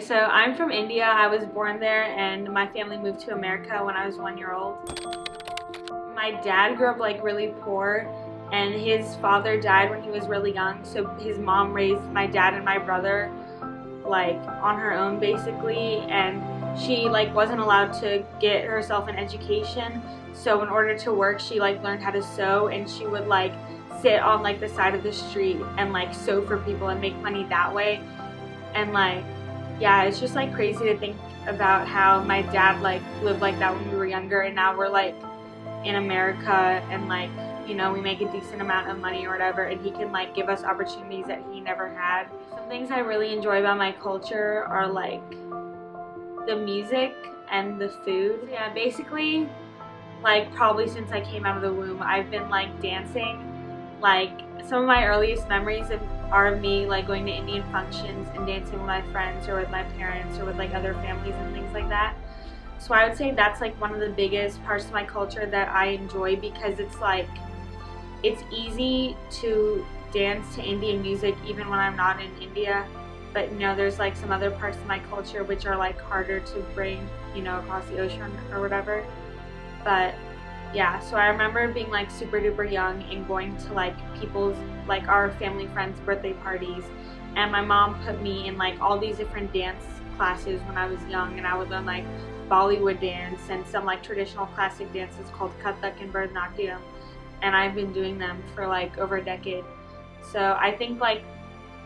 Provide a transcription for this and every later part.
So I'm from India. I was born there and my family moved to America when I was 1 year old. My dad grew up like really poor and his father died when he was really young, so his mom raised my dad and my brother like on her own basically, and she like wasn't allowed to get herself an education, so in order to work she like learned how to sew, and she would like sit on like the side of the street and like sew for people and make money that way. And like, yeah, it's just like crazy to think about how my dad like lived like that when we were younger, and now we're like in America and like, you know, we make a decent amount of money or whatever, and he can like give us opportunities that he never had. Some things I really enjoy about my culture are like the music and the food. Yeah, basically like probably since I came out of the womb I've been like dancing. Like some of my earliest memories are of me like going to Indian functions and dancing with my friends or with my parents or with like other families and things like that. So I would say that's like one of the biggest parts of my culture that I enjoy, because it's like, it's easy to dance to Indian music even when I'm not in India, but you know, there's like some other parts of my culture which are like harder to bring, you know, across the ocean or whatever. But yeah, so I remember being like super duper young and going to like people's, like our family friends' birthday parties, and my mom put me in like all these different dance classes when I was young, and I would learn like Bollywood dance and some like traditional classic dances called Kathak and Bharatanatyam, and I've been doing them for like over a decade. So I think like,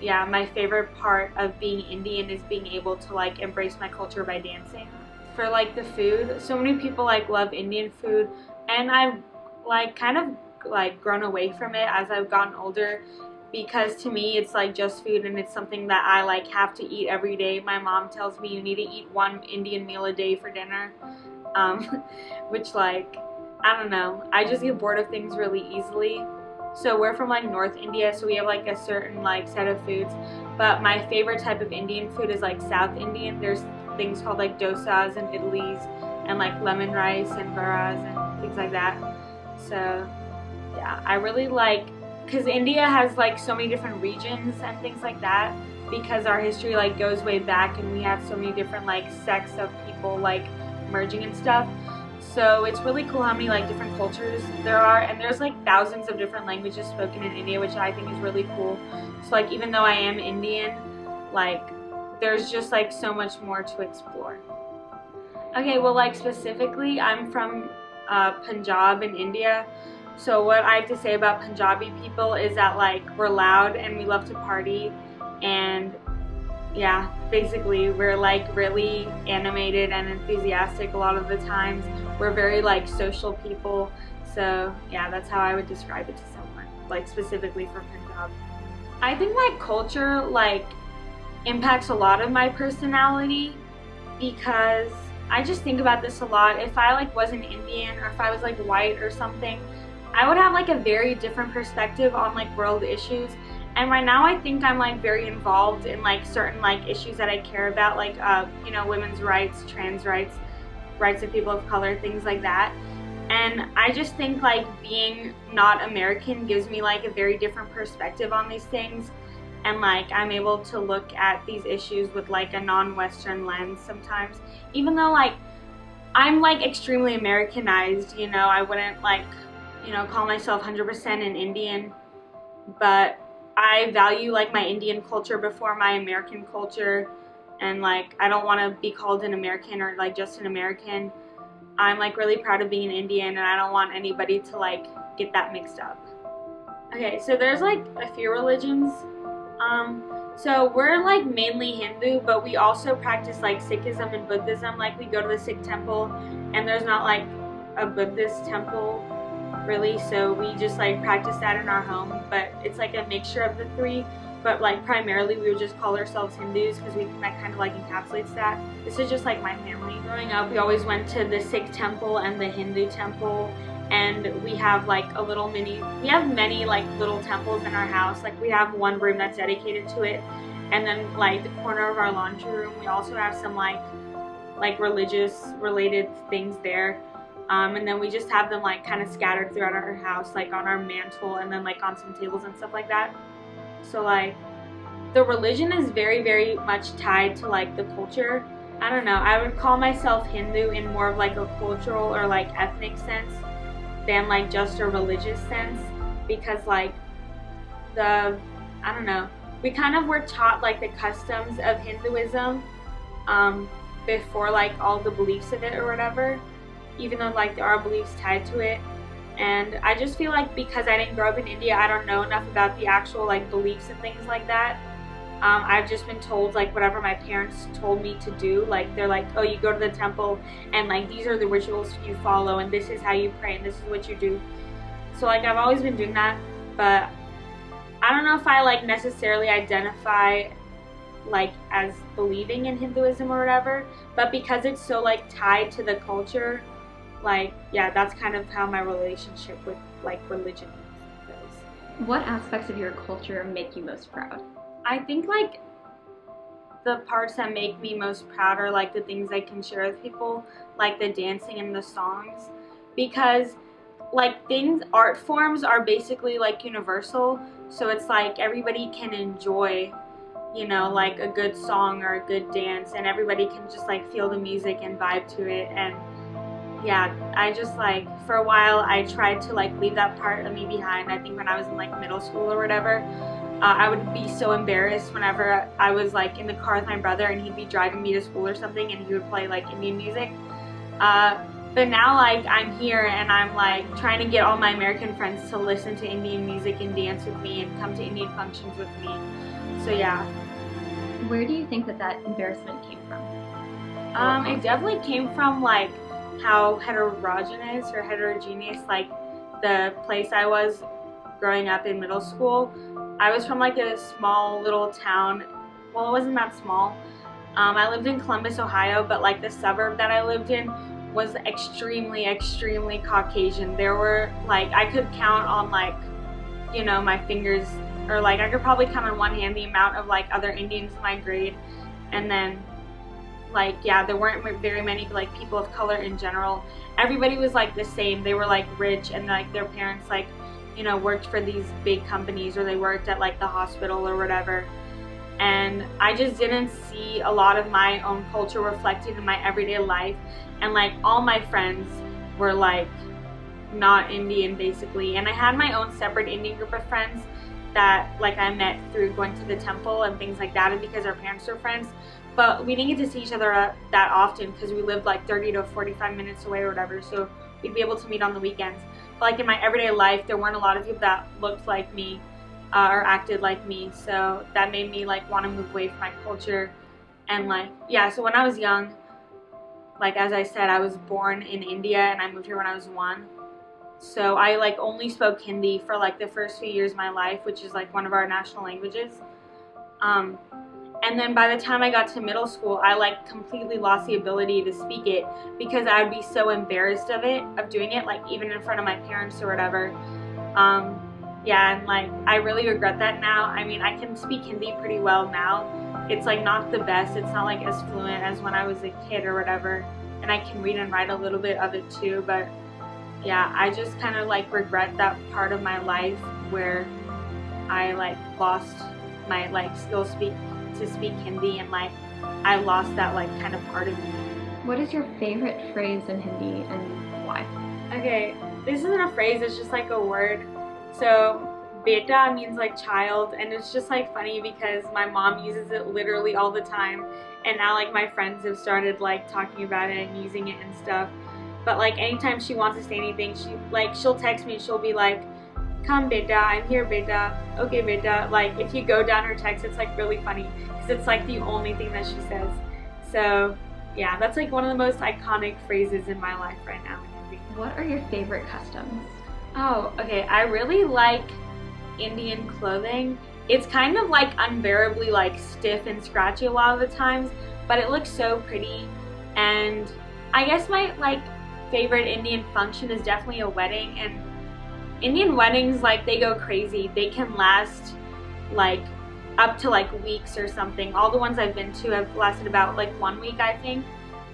yeah, my favorite part of being Indian is being able to like embrace my culture by dancing. For like the food, so many people like love Indian food, and I've like kind of like grown away from it as I've gotten older, because to me it's like just food and it's something that I like have to eat every day. My mom tells me you need to eat one Indian meal a day for dinner, which like, I don't know, I just get bored of things really easily. So we're from like North India, so we have like a certain like set of foods, but my favorite type of Indian food is like South Indian. There's things called like dosas and idlis and like lemon rice and varas and things like that. So yeah, I really like, because India has like so many different regions and things like that, because our history like goes way back and we have so many different like sects of people like merging and stuff. So it's really cool how many like different cultures there are, and there's like thousands of different languages spoken in India, which I think is really cool. So like, even though I am Indian, like there's just like so much more to explore. Okay, well like specifically I'm from Punjab in India. So what I have to say about Punjabi people is that like we're loud and we love to party, and yeah, basically we're like really animated and enthusiastic a lot of the times. We're very like social people. So yeah, that's how I would describe it to someone, like specifically from Punjab. I think my culture like impacts a lot of my personality, because I just think about this a lot. If I like wasn't Indian, or if I was like white or something, I would have like a very different perspective on like world issues. And right now I think I'm like very involved in like certain like issues that I care about, like you know, women's rights, trans rights, rights of people of color, things like that. And I just think like being not American gives me like a very different perspective on these things, and like I'm able to look at these issues with like a non-Western lens sometimes, even though like I'm like extremely Americanized, you know, I wouldn't like, you know, call myself 100% an Indian, but I value like my Indian culture before my American culture, and like I don't want to be called an American or like just an American. I'm like really proud of being an Indian, and I don't want anybody to like get that mixed up. Okay, so there's like a few religions. So we're like mainly Hindu, but we also practice like Sikhism and Buddhism. Like we go to the Sikh temple, and there's not like a Buddhist temple really, so we just like practice that in our home, but it's like a mixture of the three. But like primarily we would just call ourselves Hindus, because we think that kind of like encapsulates that. This is just like my family. Growing up, we always went to the Sikh temple and the Hindu temple, and we have like a little we have many like little temples in our house. Like we have one room that's dedicated to it, and then like the corner of our laundry room, we also have some like religious related things there. And then we just have them like kind of scattered throughout our house, like on our mantle, and then like on some tables and stuff like that. So like, the religion is very, very much tied to like the culture. I don't know, I would call myself Hindu in more of like a cultural or like ethnic sense than like just a religious sense, because like I don't know, we kind of were taught like the customs of Hinduism before like all the beliefs of it or whatever, even though like there are beliefs tied to it. And I just feel like because I didn't grow up in India, I don't know enough about the actual like beliefs and things like that. I've just been told like whatever my parents told me to do. Like they're like, oh, you go to the temple and like these are the rituals you follow and this is how you pray and this is what you do. So like I've always been doing that, but I don't know if I like necessarily identify like as believing in Hinduism or whatever, but because it's so like tied to the culture, like yeah, that's kind of how my relationship with like religion goes. What aspects of your culture make you most proud? I think like the parts that make me most proud are like the things I can share with people, like the dancing and the songs, because like art forms are basically like universal, so it's like everybody can enjoy, you know, like a good song or a good dance, and everybody can just like feel the music and vibe to it. And yeah, I just like for a while I tried to like leave that part of me behind. I think when I was in like middle school or whatever, I would be so embarrassed whenever I was like in the car with my brother and he'd be driving me to school or something and he would play like Indian music. But now like I'm here and I'm like trying to get all my American friends to listen to Indian music and dance with me and come to Indian functions with me. So yeah. Where do you think that embarrassment came from? It definitely came from like how heterogeneous like the place I was growing up in middle school. I was from like a small little town. Well, it wasn't that small. I lived in Columbus, Ohio, but like the suburb that I lived in was extremely, extremely Caucasian. There were like, I could count on like, you know, my fingers, or like I could probably count on one hand the amount of like other Indians in my grade. And then like, yeah, there weren't very many like people of color in general. Everybody was like the same. They were like rich and like their parents like, you know, worked for these big companies, or they worked at like the hospital or whatever. And I just didn't see a lot of my own culture reflected in my everyday life. And like all my friends were like not Indian basically. And I had my own separate Indian group of friends that like I met through going to the temple and things like that, and because our parents were friends. But we didn't get to see each other that often because we lived like 30 to 45 minutes away or whatever. So we'd be able to meet on the weekends. But like in my everyday life, there weren't a lot of people that looked like me or acted like me. So that made me like want to move away from my culture. And like, yeah, so when I was young, like as I said, I was born in India and I moved here when I was 1. So I like only spoke Hindi for like the first few years of my life, which is like one of our national languages. And then by the time I got to middle school, I like completely lost the ability to speak it because I would be so embarrassed of doing it, like even in front of my parents or whatever. Yeah, and like I really regret that now. I mean, I can speak Hindi pretty well now. It's like not the best. It's not like as fluent as when I was a kid or whatever. And I can read and write a little bit of it too, but yeah, I just kind of like regret that part of my life where I like lost my like skill to speak Hindi, and like I lost that like kind of part of me. What is your favorite phrase in Hindi and why? Okay, this isn't a phrase, it's just like a word. So beta means like child, and it's just like funny because my mom uses it literally all the time, and now like my friends have started like talking about it and using it and stuff. But like anytime she wants to say anything, she'll text me and she'll be like, come beta, I'm here beta, okay beta. Like if you go down her text, it's like really funny because it's like the only thing that she says. So yeah, that's like one of the most iconic phrases in my life right now. What are your favorite customs? Oh, okay, I really like Indian clothing. It's kind of like unbearably like stiff and scratchy a lot of the times, but it looks so pretty. And I guess my like favorite Indian function is definitely a wedding. And Indian weddings, like they go crazy. They can last like up to like weeks or something. All the ones I've been to have lasted about like 1 week, I think,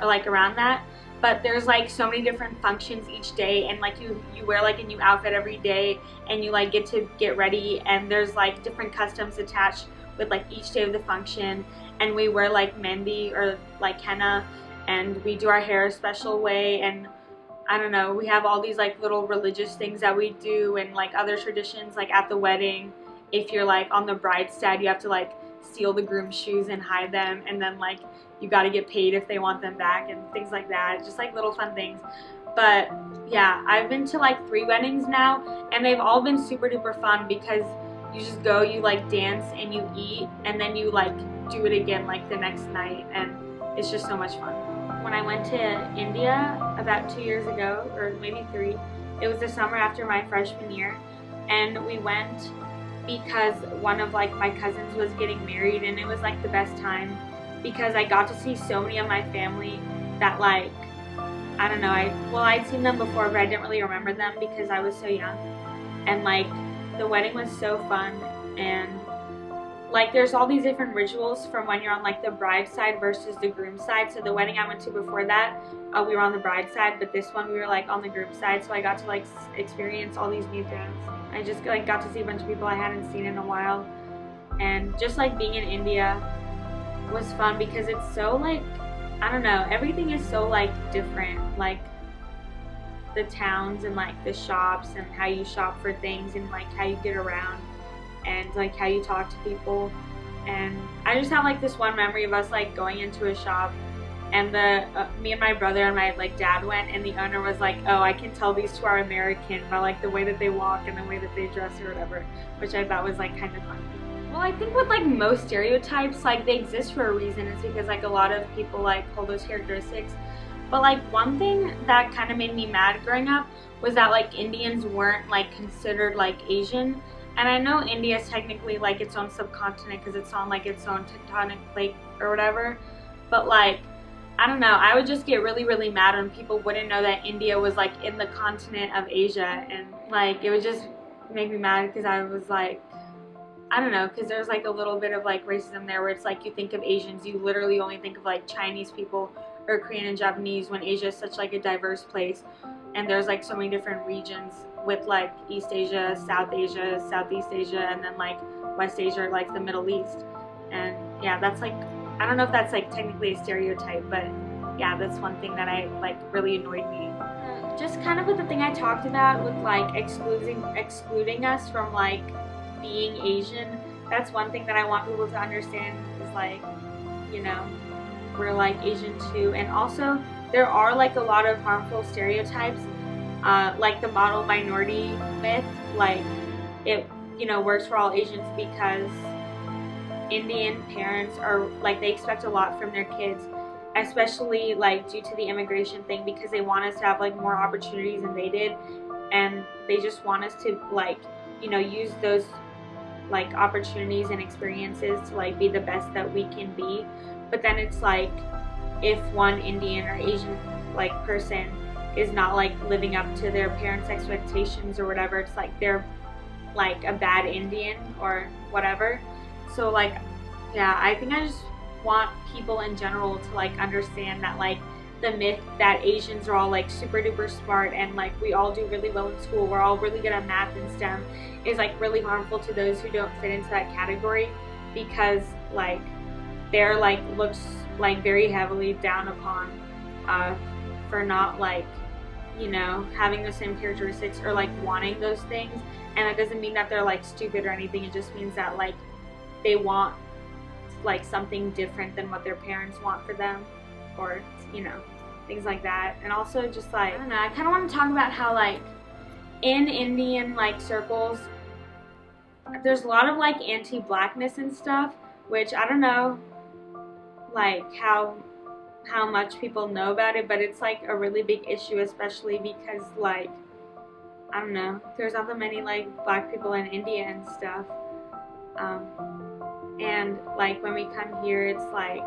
or like around that. But there's like so many different functions each day, and like you wear like a new outfit every day, and you like get to get ready, and there's like different customs attached with like each day of the function, and we wear like mehndi or like henna, and we do our hair a special way, and I don't know, we have all these like little religious things that we do, and like other traditions, like at the wedding, if you're like on the bride's side, you have to like steal the groom's shoes and hide them, and then like you got to get paid if they want them back and things like that. Just like little fun things. But yeah, I've been to like 3 weddings now, and they've all been super duper fun because you just go, you like dance and you eat, and then you like do it again like the next night, and it's just so much fun. When I went to India about 2 years ago, or maybe 3, it was the summer after my freshman year, and we went because one of like my cousins was getting married, and it was like the best time because I got to see so many of my family that like, I don't know, I'd seen them before, but I didn't really remember them because I was so young. And like the wedding was so fun, and like there's all these different rituals from when you're on like the bride side versus the groom side. So the wedding I went to before that, we were on the bride side, but this one we were like on the groom side, so I got to like experience all these new things. I just like got to see a bunch of people I hadn't seen in a while, and just like being in India was fun because it's so like, I don't know, everything is so like different, like the towns and like the shops and how you shop for things and like how you get around and like how you talk to people. And I just have like this one memory of us like going into a shop, and me and my brother and my like dad went, and the owner was like, oh, I can tell these two are American by like the way that they walk and the way that they dress or whatever, which I thought was like kind of fun. Well, I think with like most stereotypes, like they exist for a reason. It's because like a lot of people like hold those characteristics. But like one thing that kind of made me mad growing up was that like Indians weren't like considered like Asian. And I know India is technically like its own subcontinent because it's on like its own tectonic plate or whatever. But like, I don't know, I would just get really, really mad when people wouldn't know that India was like in the continent of Asia. And like, it would just make me mad because I was like, I don't know, because there's like a little bit of like racism there where it's like you think of Asians, you literally only think of like Chinese people or Korean and Japanese, when Asia is such like a diverse place, and there's like so many different regions with like East Asia, Southeast Asia, and then like West Asia, like the Middle East. And yeah, that's like, I don't know if that's like technically a stereotype, but yeah, that's one thing that I like really annoyed me. Just kind of with the thing I talked about with like excluding us from like being Asian, that's one thing that I want people to understand is like, you know, we're like Asian too. And also there are like a lot of harmful stereotypes, like the model minority myth, like it, you know, works for all Asians because Indian parents are like, they expect a lot from their kids, especially like due to the immigration thing, because they want us to have like more opportunities than they did, and they just want us to like, you know, use those like opportunities and experiences to like be the best that we can be. But then it's like, if one Indian or Asian like person is not like living up to their parents' expectations or whatever, it's like they're like a bad Indian or whatever. So like, yeah, I think I just want people in general to like understand that like the myth that Asians are all like super duper smart and like we all do really well in school, we're all really good at math and STEM, is like really harmful to those who don't fit into that category, because like they're like looked like very heavily down upon for not like, you know, having the same characteristics or like wanting those things. And it doesn't mean that they're like stupid or anything, it just means that like they want like something different than what their parents want for them, or you know, things like that. And also just like, I don't know, I kind of want to talk about how like in Indian like circles there's a lot of like anti-blackness and stuff, which I don't know like how much people know about it, but it's like a really big issue, especially because like, I don't know, there's not that many like black people in India and stuff, and like when we come here, it's like,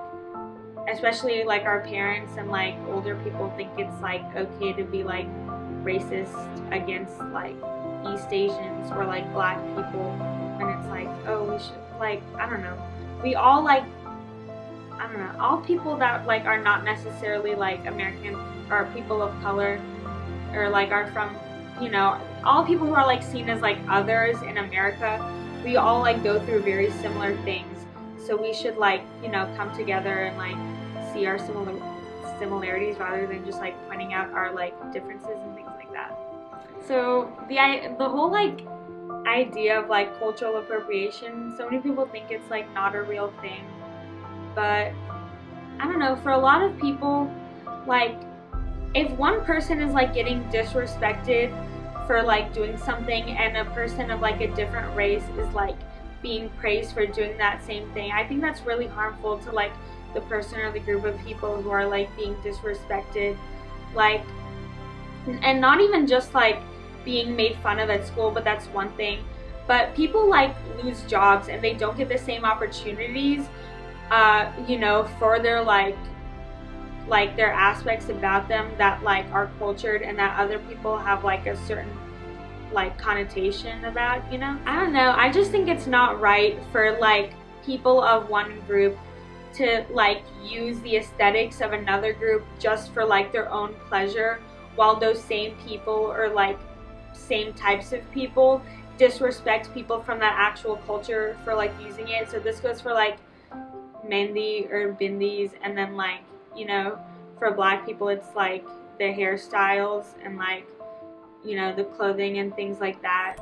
especially like our parents and like older people think it's like okay to be like racist against like East Asians or like black people, and it's like, oh, we should like, I don't know, we all like, I don't know, all people that like are not necessarily like American or people of color or like are from, you know, all people who are like seen as like others in America, we all like go through very similar things. so we should like, you know, come together and like see our similarities rather than just like pointing out our like differences and things like that. So the whole like idea of like cultural appropriation, so many people think it's like not a real thing, but I don't know, for a lot of people, like if one person is like getting disrespected for like doing something and a person of like a different race is like being praised for doing that same thing, I think that's really harmful to like the person or the group of people who are like being disrespected, like, and not even just like being made fun of at school, but that's one thing, but people like lose jobs and they don't get the same opportunities, you know, for their like their aspects about them that like are cultured and that other people have like a certain like connotation about, you know. I don't know, I just think it's not right for like people of one group to like use the aesthetics of another group just for like their own pleasure, while those same people or like same types of people disrespect people from that actual culture for like using it. So this goes for like Mendi or Bindis, and then like, you know, for black people it's like the hairstyles and like, you know, the clothing and things like that.